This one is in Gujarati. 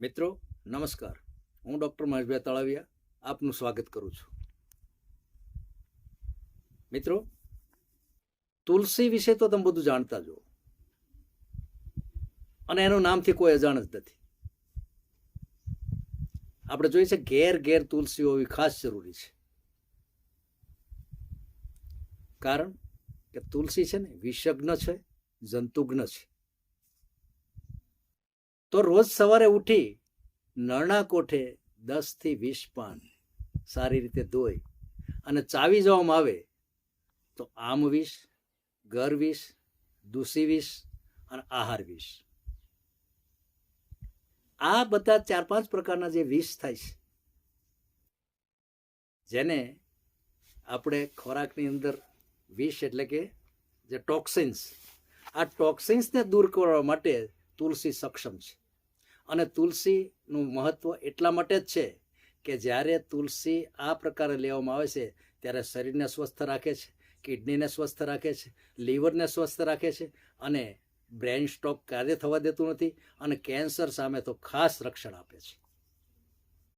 મિત્રો નમસ્કાર, હું ડૉક્ટર મહેશભાઈ તળાવિયા આપનું સ્વાગત કરું છું. મિત્રો, તુલસી વિશે તો તમે બધું જાણતા જ હો અને એનું નામથી કોઈ અજાણ જ નથી. આપણે જોઈએ છે ઘેર ઘેર તુલસી હોવી ખાસ જરૂરી છે, કારણ કે તુલસી છે ને વિષજ્ઞ છે, જંતુજ્ઞ છે. તો રોજ સવારે ઉઠી નળના કોઠે 10 થી 20 પાન સારી રીતે ધોઈ અને ચાવી જવામાં આવે તો આમ વિષ, ગર વિષ, દૂષી વિષ અને આહાર વિષ, આ બધા 4-5 પ્રકારના જે વિષ થાય છે, જેને આપણે ખોરાકની અંદર વિષ એટલે કે જે ટોક્સિન્સ, આ ટોક્સિન્સને દૂર કરવા માટે તુલસી સક્ષમ છે. અને તુલસીનું મહત્વ એટલા માટે જ છે કે જ્યારે તુલસી આ પ્રકારે લેવામાં આવે છે ત્યારે શરીરને સ્વસ્થ રાખે છે, કિડનીને સ્વસ્થ રાખે છે, લીવરને સ્વસ્થ રાખે છે અને બ્રેઇન સ્ટ્રોક કાર્ય થવા દેતું નથી અને કેન્સર સામે તો ખાસ રક્ષણ આપે છે.